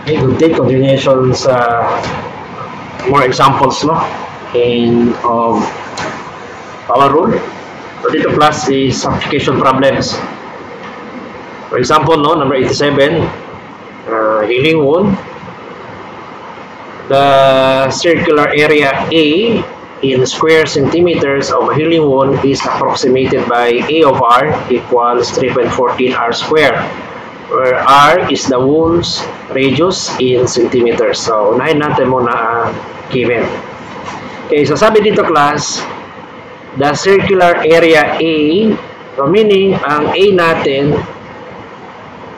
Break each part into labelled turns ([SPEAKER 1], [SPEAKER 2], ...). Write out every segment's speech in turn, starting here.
[SPEAKER 1] Okay, we'll take continuations, more examples, no, in power rule. So dito class is application problems. For example, no, number 87, healing wound. The circular area A in square centimeters of a healing wound is approximated by A of R equals 3.14 R square, where R is the wound's radius in centimeters. So, unahin natin muna ang given. Okay, so sabi dito class, the circular area A, so meaning ang A natin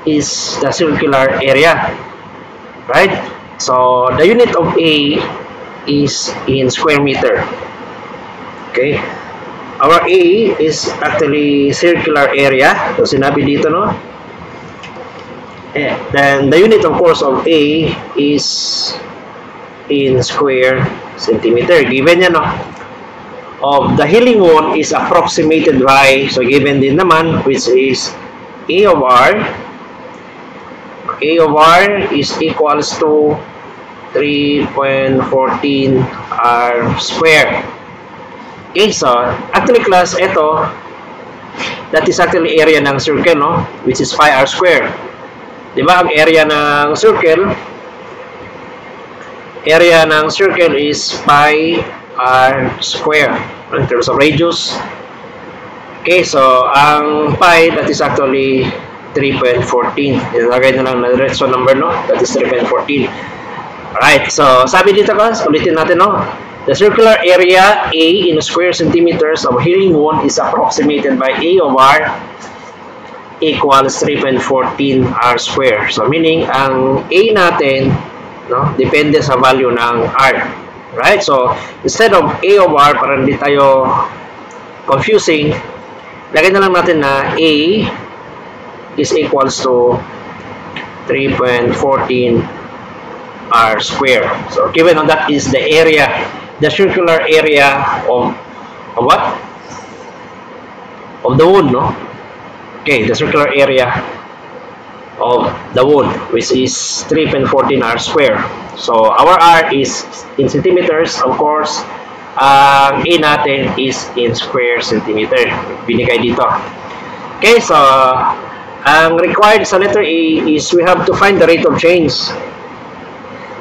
[SPEAKER 1] is the circular area, right? So, the unit of A is in square meter. Okay? Our A is actually circular area. So, sinabi dito, no? Then, the unit, of course, of A is in square centimeter. Given yan, no? Of the healing wound is approximated by, so given din naman, which is A of R. A of R is equals to 3.14 R square. Okay, so actually class, ito, that is actually area ng circle, no? Which is pi R square. Diba, ang area ng circle is pi R square in terms of radius. Okay, so ang pi, that is actually 3.14. Ilagay na lang na diretso number, no? That is 3.14. Alright, so sabi dito guys, ulitin natin, no? The circular area A in square centimeters of healing wound is approximated by A of R equals 3.14 R square. So meaning, ang A natin, no, depende sa value ng R. Right? So, instead of A of R, para hindi tayo confusing, lagay na lang natin na A is equals to 3.14 R square. So, given on that is the area, the circular area of what? Of the wound, no? Okay, the circular area of the wound, which is 3.14 R square. So, our R is in centimeters, of course. Ang A natin is in square centimeter. Binigay dito. Okay, so, ang required sa letter A is we have to find the rate of change.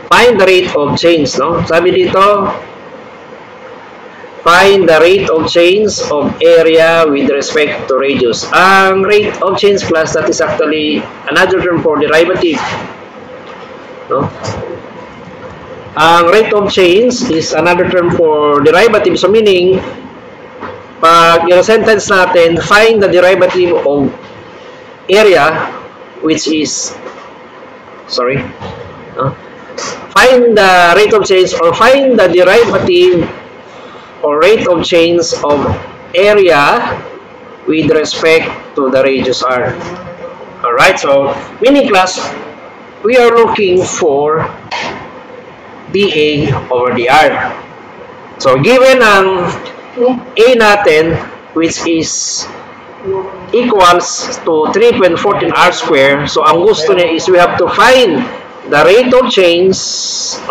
[SPEAKER 1] Find the rate of change, no? Sabi dito, find the rate of change of area with respect to radius. Ang rate of change class, that is actually another term for derivative, no? Ang rate of change is another term for derivative. So meaning, pag yung sentence natin, find the derivative of area which is, find the rate of change or find the derivative or rate of change of area with respect to the radius R. Alright, so meaning class, we are looking for dA over dR. So given ang A natin, which is equals to 3.14 R square, so ang gusto niya is we have to find the rate of change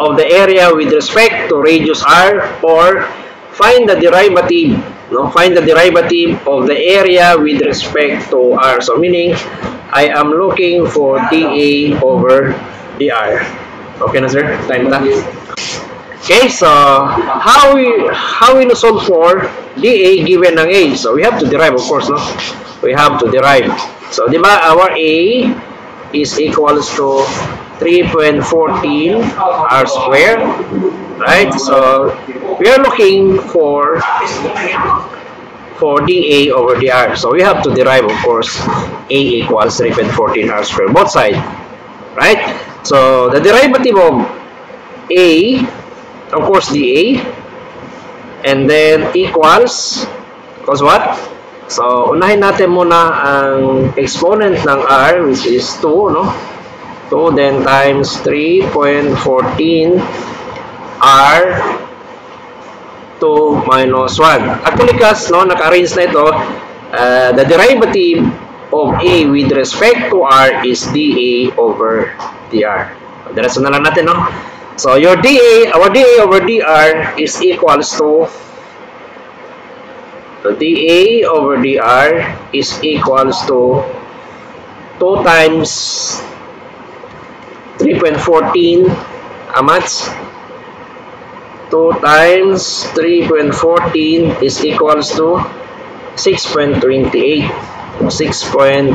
[SPEAKER 1] of the area with respect to radius R, or find the derivative, no? Find the derivative of the area with respect to R. So meaning, I am looking for dA over dR. Okay na sir? Time na. Okay, so how we solve for dA given ng A? So we have to derive, of course, no? We have to derive. So di ba our A is equals to 3.14 R square, right? So we are looking for dA over dR. So we have to derive, of course, A equals 3.14 R square, both sides, right? So the derivative of A, of course, dA, and then equals what? So unahin natin muna ang exponent ng R, which is 2, no? 2 then times 3.14 R 2 minus 1. Actually, class, no, naka-arrange na ito. The derivative of A with respect to R is dA over dR. Diretso na lang natin, no? So, your dA, our dA over dr is equals to, so dA over dr is equals to 2 times 3.14, how much? 2 times 3.14 is equals to 6.28. 6.28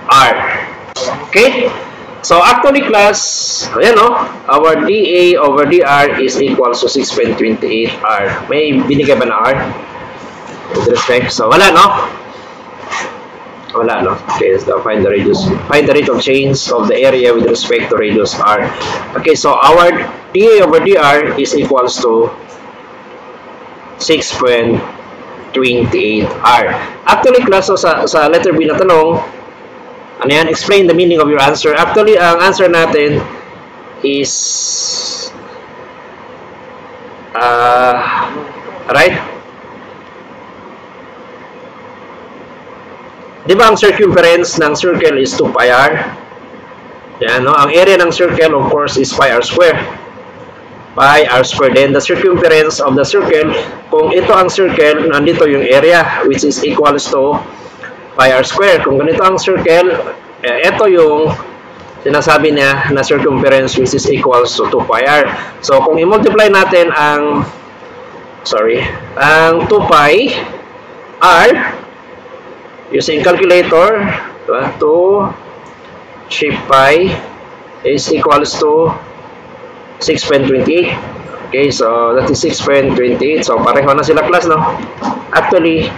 [SPEAKER 1] R. Okay? So, actually, class, ayan, no? Our dA over dr is equals to 6.28 R. May binigay ba na R? With respect. So, wala, no? Wala, no? Okay, so find the radius. Find the rate of change of the area with respect to radius R. Okay, so our dA over dr is equals to 6.28 R. Actually, class, so sa letter B na tanong, ano yan? Explain the meaning of your answer. Actually, ang answer natin is right? Di ba ang circumference ng circle is 2 pi r? Yan, no? Ang area ng circle, of course, is pi r square. Pi r square. Then, the circumference of the circle, kung ito ang circle, nandito yung area, which is equals to pi r square. Kung ganito ang circle, ito yung sinasabi niya na circumference, which is equals to 2 pi r. So, kung i-multiply natin ang, ang 2 pi r, using calculator, 2 shape pi is equals to 6.28. Okay, so that is 6.28. So pareho na sila, class, no? Actually,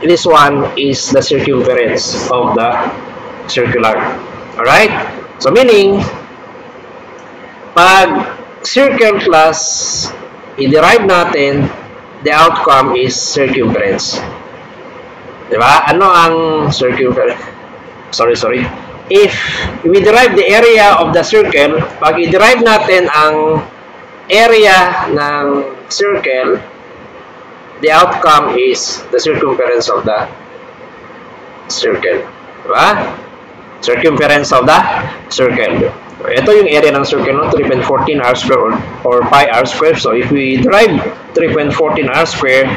[SPEAKER 1] this one is the circumference of the circular. Alright? So meaning, pag circle, class, i-derive natin, the outcome is circumference. Diba? Ano ang circumference? Sorry. If we derive the area of the circle, pag i-derive natin ang area ng circle, the outcome is the circumference of the circle. Diba? Circumference of the circle. Ito yung area ng circle, no? 3.14 r square or pi r square. So if we derive 3.14 r square,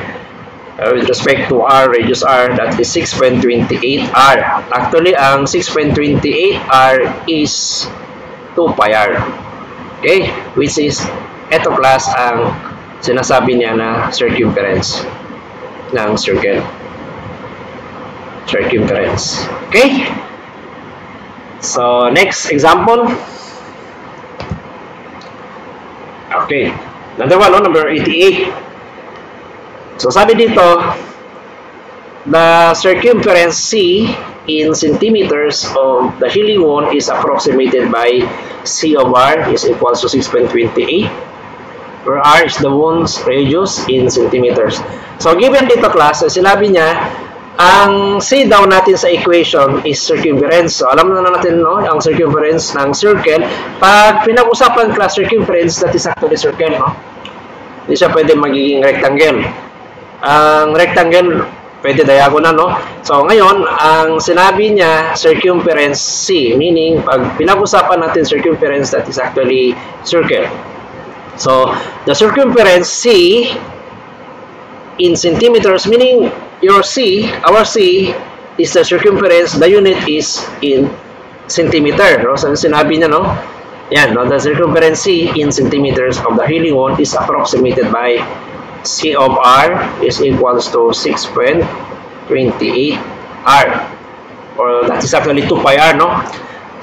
[SPEAKER 1] with respect to r, radius r, that is 6.28 r. Actually, ang 6.28 r is 2 pi r. Okay? Which is, eto, class, ang sinasabi niya na circumference ng circle. Circumference. Okay? So, next example. Okay. Another one, no? Number 88. So, sabi dito, the circumference C in centimeters of the healing wound is approximated by C of R is equals to 6.28, where R is the wound's radius in centimeters. So, given dito, class, sinabi niya, ang C daw natin sa equation is circumference. So, alam na natin, no, ang circumference ng circle. Pag pinag-usapan, class, circumference, that is actually circle, no? Hindi siya pwede magiging rectangle. Ang rectangle, pwede diagonal, no? So, ngayon, ang sinabi niya, circumference C, meaning, pag pinag-usapan natin circumference, that is actually circle. So, the circumference C in centimeters, meaning, your C, our C, is the circumference, the unit is in centimeter. No? So, sinabi niya, no? Yan, no? The circumference C in centimeters of the healing wound is approximated by C of R is equals to 6.28 R, or that is actually 2 pi R, no?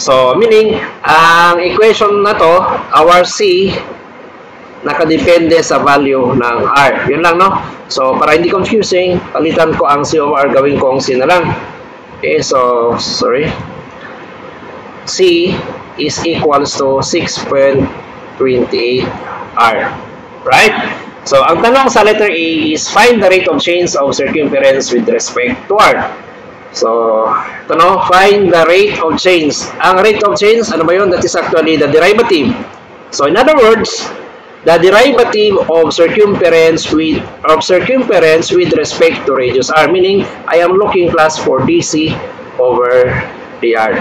[SPEAKER 1] So, meaning, ang equation na to, our C, nakadepende sa value ng R. Yun lang, no? So, para hindi confusing, palitan ko ang C of R, gawin ko ang C na lang. Okay, so, C is equals to 6.28 R. Right? So, ang tanong sa letter A is find the rate of change of circumference with respect to R. So, ito, no? Find the rate of change. Ang rate of change, ano ba yun? That is actually the derivative. So, in other words, the derivative of circumference with respect to radius r, meaning I am looking class for dc over dr.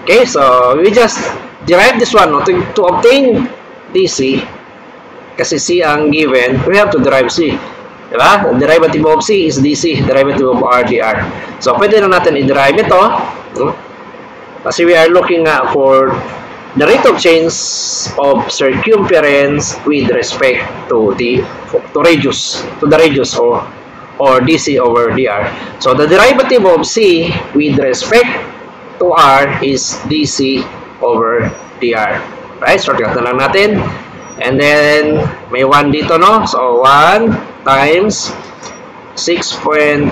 [SPEAKER 1] Okay, so we just derive this one, no? To obtain dc, kasi c ang given, we have to derive c. Diba? The derivative of c is dc, derivative of r dr. So pwede na natin i-derive ito, no? Kasi we are looking for the rate of change of circumference with respect to the radius or dc over dr. So the derivative of c with respect to r is dc over dr. Right? Shortcut na lang natin. And then may 1 dito, no? So 1 times 6.28,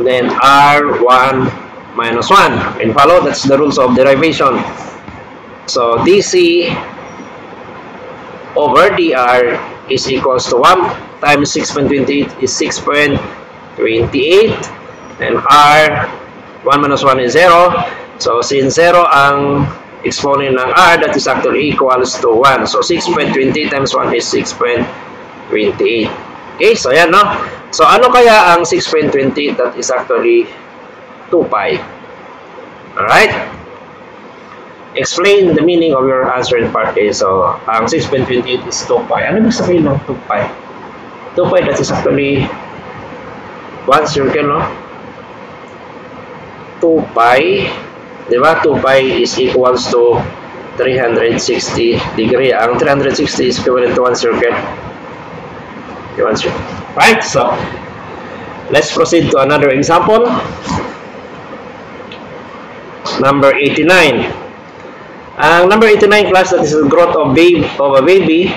[SPEAKER 1] then r1 minus 1. And follow, that's the rules of derivation. So dc over dr is equals to 1 times 6.28 is 6.28, and r1 minus 1 is 0. So since 0 ang exponent ng r, that is actually equals to 1. So 6.28 times 1 is 6.28. Okay, so yan, no? So ano kaya ang 6.28? That is actually 2 pi. Alright? Explain the meaning of your answer in part A. So ang 6.28 is 2 pi. Ano ibig sabihin ng 2 pi? 2 pi, that is actually 1 circle, no? 2 pi, diba? 2 pi is equals to 360 degree. Ang 360 is equivalent to 1 circle. Okay, 1 circle. Right? So, let's proceed to another example. Number 89. Ang number 89 class, that is the growth of a baby.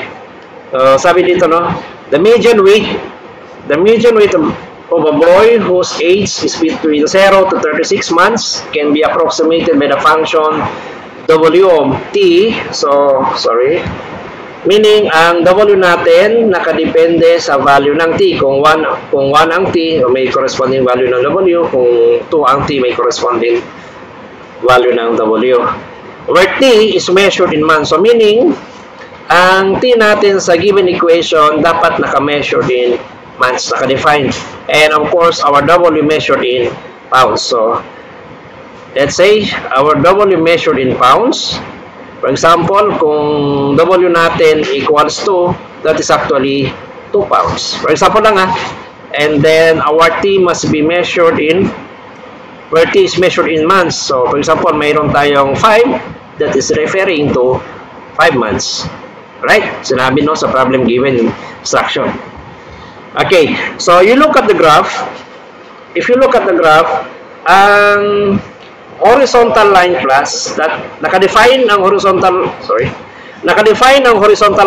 [SPEAKER 1] Sabi dito, no? The median weight of a boy whose age is between 0 to 36 months can be approximated by the function w of t. So, sorry. Meaning, ang w natin nakadepende sa value ng t. Kung 1 ang t, may corresponding value ng w. Kung 2 ang t, may corresponding value ng w. Where t is measured in months. So, meaning, ang t natin sa given equation dapat naka-measured in months, naka-define. And of course, our W measured in pounds. So, let's say, our W measured in pounds. For example, kung W natin equals to, that is actually 2 pounds. For example lang, ha. And then, our T must be measured in, where T is measured in months. So, for example, mayroon tayong 5, that is referring to 5 months. Right? Sinabi, no, sa problem given instruction. Okay, so you look at the graph. If you look at the graph, ang horizontal line class, that nakadefine ang horizontal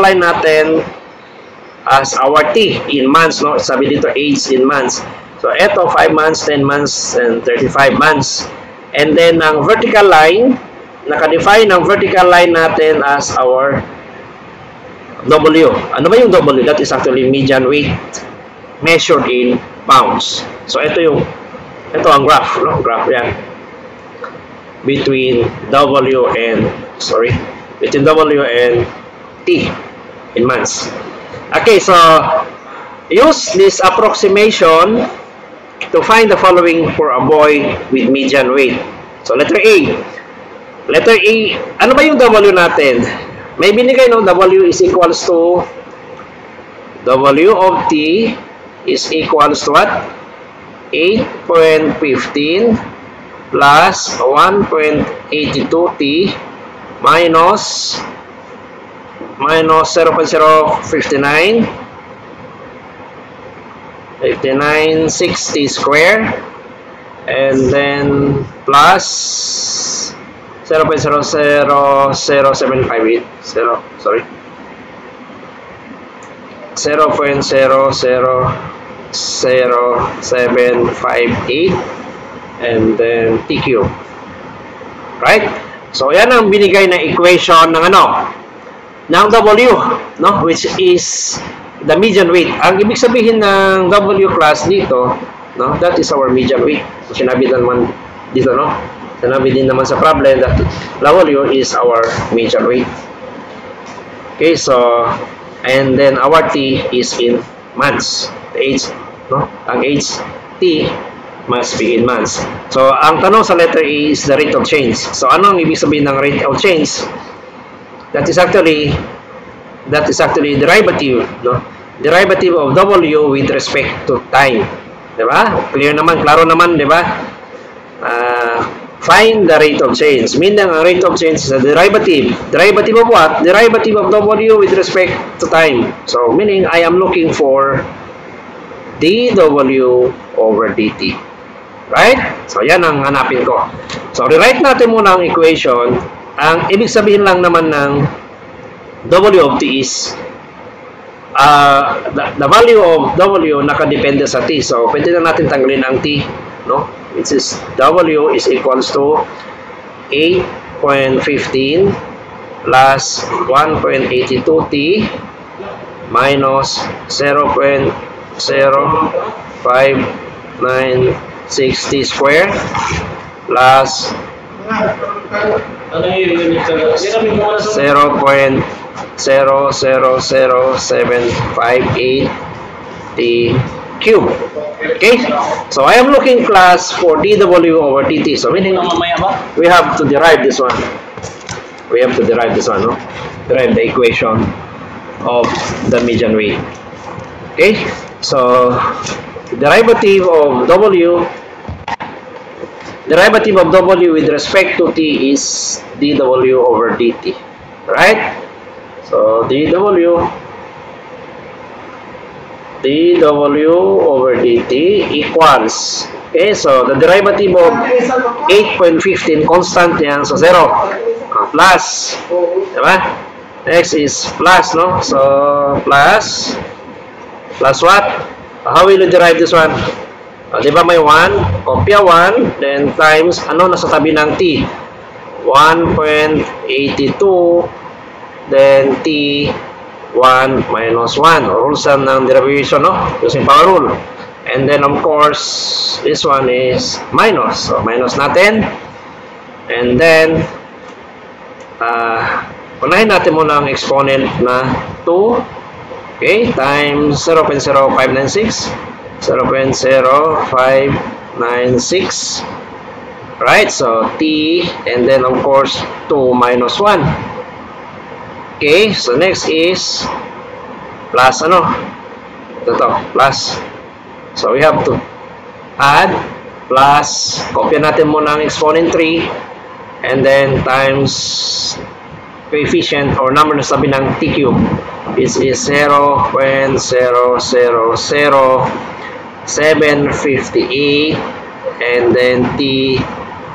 [SPEAKER 1] line natin as our t in months, no? Sabi dito age in months. So eto 5 months, 10 months, and 35 months. And then ang vertical line, nakadefine ang vertical line natin as our W. Ano ba yung W? That is actually median weight measured in pounds. So ito ang graph, no? Graph yan. Between W and T in months. Okay, so use this approximation to find the following for a boy with median weight. So letter A. Letter A, ano ba yung W natin? May binigay, no? W is equals to W of T is equals to what? 8.15 plus 1.82T minus 0.059 5960 square, and then plus 0.00758 and then TQ. Right? So yan ang binigay na equation ng ng W, no, which is the median weight. Ang ibig sabihin ng W class dito, no, that is our median weight. So sinabi naman dito, no, Sinabi din naman sa problem that W is our major weight. Okay, so, and then our T is in months. The H, no? Ang H, T, must be in months. So, ang tanong sa letter A is the rate of change. So, ano ang ibig sabihin ng rate of change? That is actually derivative, no? Derivative of W with respect to time. Diba? Clear naman, klaro naman, diba? Find the rate of change. Meaning, ang rate of change is a derivative. Derivative of what? Derivative of W with respect to time. So, meaning, I am looking for dW over dt. Right? So, yan ang hanapin ko. So, rewrite natin muna ang equation. Ang ibig sabihin lang naman ng W of t is the value of W nakadepende sa t. So, pwede na natin tanggalin ang t, no? Which is W is equals to 8.15 plus 1.82t minus 0.0596t square plus 0.000758t cube. Okay? So, I am looking class for dW over dt. So, meaning, we have to derive this one. We have to derive this one, no? Derive the equation of the median weight. Okay? So, derivative of W with respect to t is dW over dt. Right? So, dW over dt equals, okay, so the derivative of 8.15 constant yan, so 0 plus, diba? Next is plus, no? So plus what? How will you derive this one? Diba may 1, kopya 1, then times, ano nasa tabi ng t? 1.82, then t 1 minus 1. Rules ng derivation, no? Using power rule. And then, of course, this one is minus. So, minus natin. And then, unahin natin muna ang exponent na 2. Okay? Times 0.0596. 0.0596. Right? So, t. And then, of course, 2 minus 1. Okay, so next is plus ano? Ito, plus. So we have to add plus, kopya natin muna ang exponent 3 and then times coefficient or number na sabi ng t cube. This is 0.00758 and then t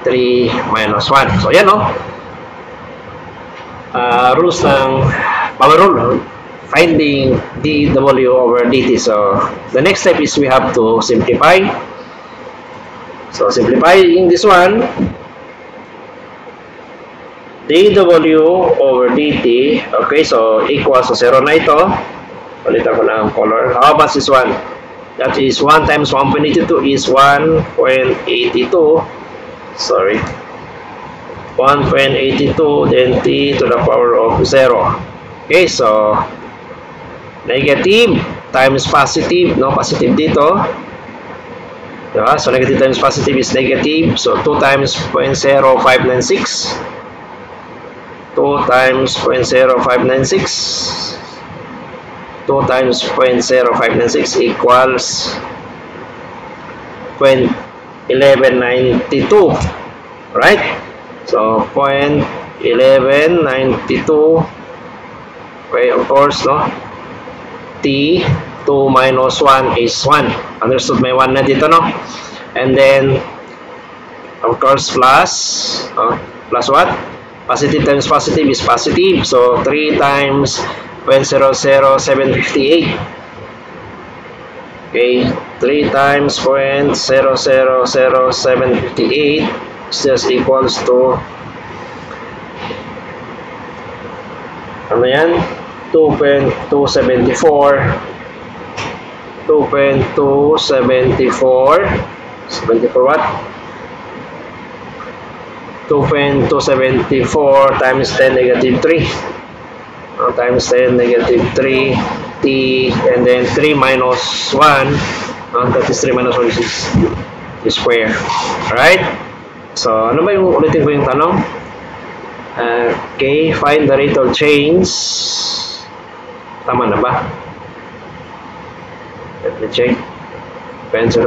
[SPEAKER 1] 3 minus 1. So yan, no? Rules ng power rule, finding dW over dt. So the next step is we have to simplify. So simplifying this one, dW over dt, okay, so equals to 0 na ito. Palitan ko na ang color. How much is 1? That is 1 times 1.82 is 1.82. Sorry. 1.82, then t to the power of 0. Okay, so negative times positive, no? Positive dito. Diba? So negative times positive is negative. So 2 times 0.0596. 2 times 0.0596. 2 times 0.0596 equals 0.1192. Right? So, 0.1192, okay, of course, no? T, 2 minus 1 is 1. Understood, may 1 na dito, no? And then, of course, plus, plus what? Positive times positive is positive. So, 3 times 0.00758. Okay, 3 times 0.00758 is just equals to ano yan? 2.274 74 what? 2.274 times 10 negative 3. Times 10 negative 3 t, and then 3 minus 1. That is 3 minus 1 is the square. Alright? So, ano ba yung ulitin ko yung tanong? Okay, find the rate of change. Tama na ba? Let me check. 0.00,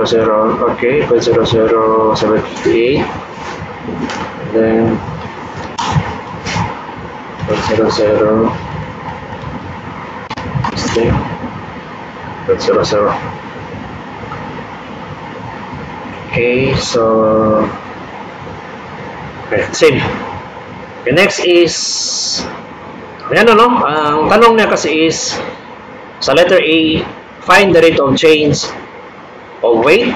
[SPEAKER 1] okay, 0.00758. Then 0.00 mistake. 0.00. Okay, so okay, same. Okay, next is ayan, ano, ang tanong niya kasi is sa letter A, find the rate of change of weight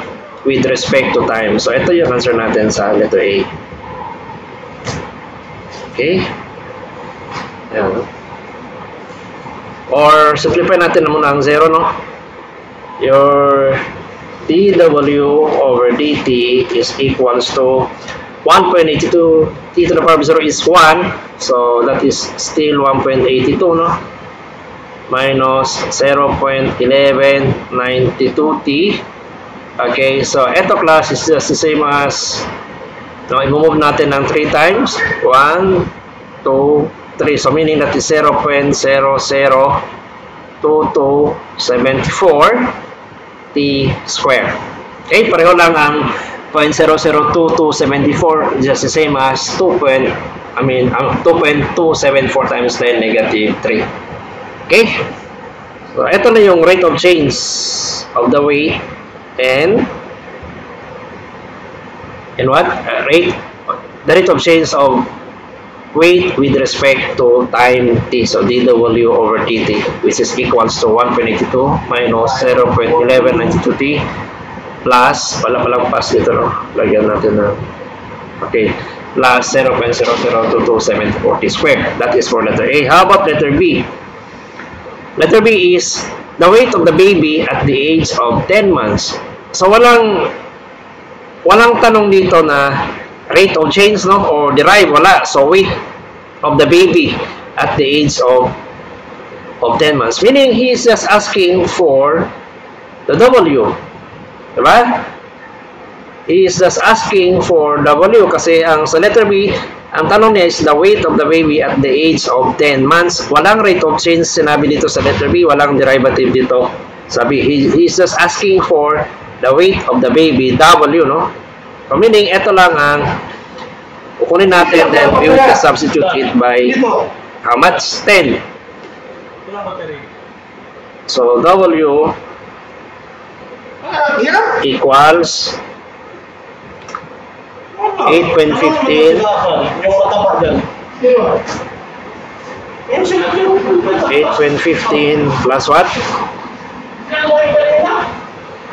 [SPEAKER 1] with respect to time. So ito yung answer natin sa letter A. Okay, ayan. Or simplify natin muna ang 0, no? Your dw over dt is equals to 1.82. T to the power of 0 is 1, so that is still 1.82, no? Minus 0.1192t. Okay, so eto class is just the same as, no, i-move natin ng 3 times. 1, 2, 3. So meaning that is 0.00224 t square. Okay, pareho lang ang 0.002274, just the same as 2.274 times 10 negative 3. Okay, so ito na yung rate of change of the weight and what? The rate of change of weight with respect to time t. So dw over dt, which is equals to 1.82 minus 0.1192t plus, palang pass dito, no? Lagyan natin na, okay, plus 0.002274 t squared. That is for letter A. How about letter B? Letter B is the weight of the baby at the age of 10 months. So walang tanong dito na rate of change, no, or derive, wala. So weight of the baby at the age of 10 months, meaning he is just asking for the W, diba? He is just asking for W kasi ang sa letter B, ang tanong niya is the weight of the baby at the age of 10 months. Walang rate of change sinabi dito sa letter B, walang derivative dito. Sabi, he is just asking for the weight of the baby, W, no? So meaning, ito lang ang kukunin natin, then we will substitute it by how much? 10. So W equals 8.15 plus what?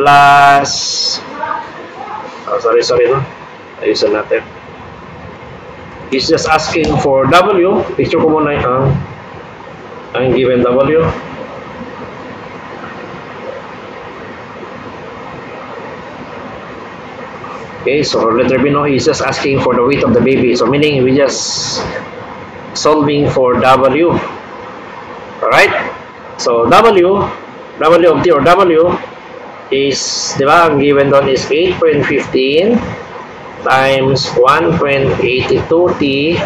[SPEAKER 1] Plus sorry, no? Ayusin natin. He's just asking for W. Picture ko muna ang given W. Okay, so letter B, no, he's just asking for the weight of the baby. So meaning we just solving for W. Alright? So W of T or W is, di ba, ang given doon is 8.15 times 1.82t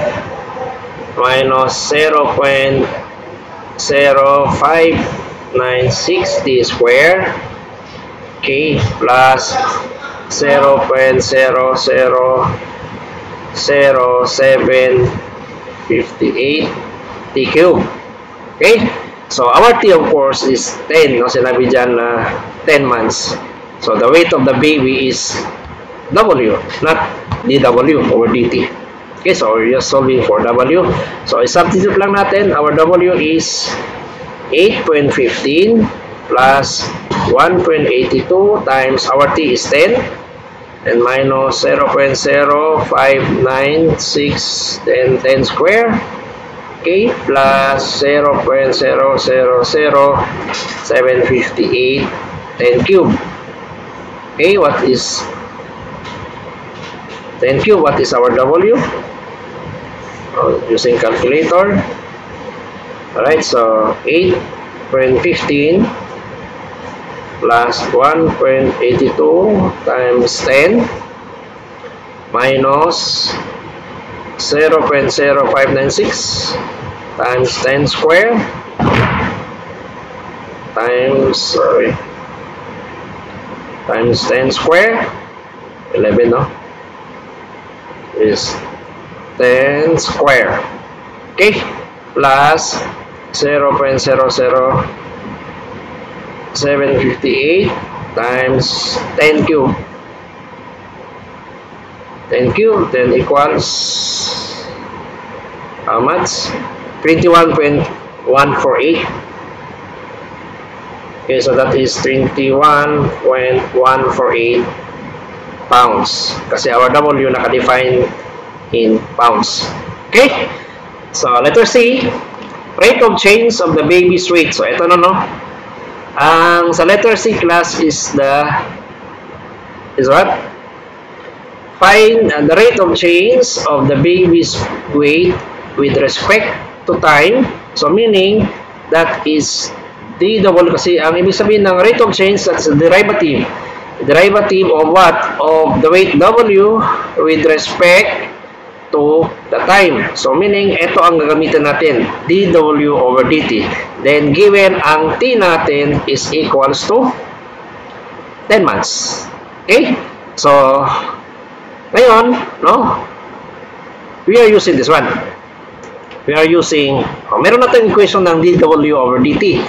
[SPEAKER 1] minus 0.0596t square, okay, plus 0.0000758 t cube. Okay, so our t of course is 10, no? Sinabi dyan na 10 months. So the weight of the baby is W, not dw over dt. Okay, so we're just solving for W. So i-substitute lang natin. Our W is 8.15 plus 1.82 times our t is 10 and minus 0.0596 then 10 square, okay, plus 0.000758 10 cube. Okay, what is 10 cube? What is our W? using calculator. Alright, so 8.15 plus 1.82 times 10 minus 0.0596 times 10 square times 10 square 11, no, is 10 square. Okay, plus 0.00758 times 10 cube. 10 cube then equals how much? 21.148. Okay, so that is 21.148 pounds. Kasi our W naka-define in pounds. Okay? So, letter C, rate of change of the baby's weight. So, ito no. Ang sa letter C class is what? Find the rate of change of the baby's weight with respect to time. So, meaning, that is DW kasi ang ibig sabihin ng rate of change, that's the derivative. Derivative of what? Of the weight W with respect to the time. So, meaning, ito ang gagamitin natin. dW over dt. Then, given ang t natin is equals to 10 months. Okay? So, ngayon, no? We are using this one. We are using, meron natin equation ng dW over dt.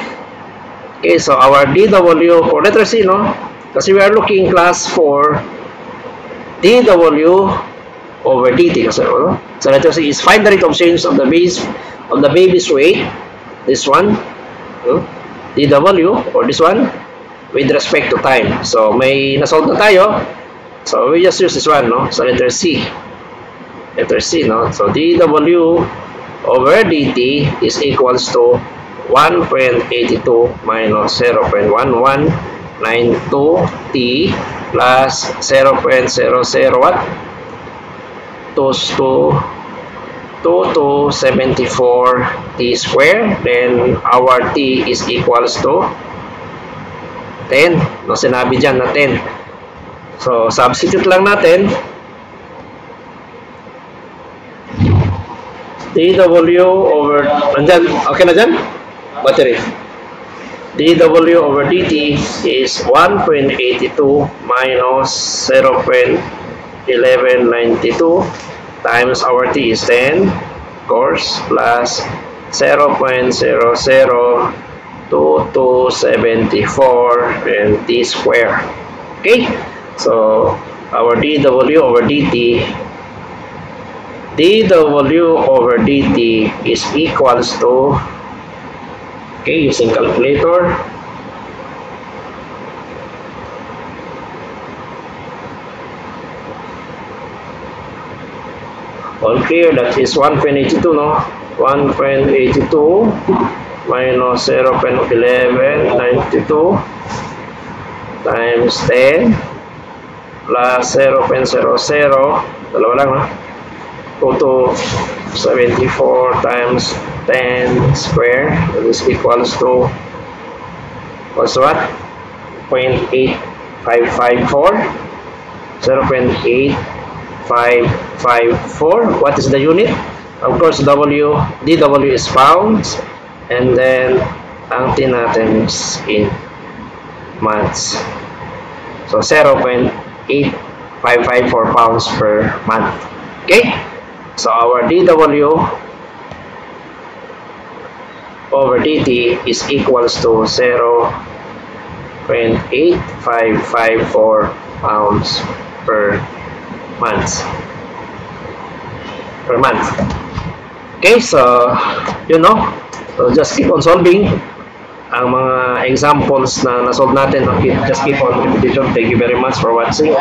[SPEAKER 1] Okay, so our dW for letter C, no? Kasi we are looking class for dW over dt. Kasi, no? So letter C is find the rate of change of the baby's weight. This one, no? dW, or this one, with respect to time. So may nasolve na tayo. So we just use this one, no? So letter C. Letter C, no? So dW over dt is equals to 1.82 minus 0.1192 t plus 0.00 what? 2274 t square. Then our t is equals to 10. No, sinabi dyan na 10. So substitute lang natin. dW over, nandyan, okay na dyan? Battery. dW over dt is 1.82 minus 0.1192 times our t is 10, of course, plus 0.002274 and t square. Okay? So, our dW over dt over dt is equals to, okay, using calculator, all clear, that is 1.82, no? 1.82 minus 0.1192 times 10 plus 0.00, dalawa lang, no? 2274 times 10 square, that is equals to, what's what? 0.8554, 0.8554. What is the unit? Of course, dW is pounds, and then ang t natin is in months. So 0.8554 pounds per month. Okay? So our dW over dt is equals to 0.8554 pounds per month. Okay, so you know, so just keep on solving ang mga examples na nasolve natin. Just keep on repetition. Thank you very much for watching.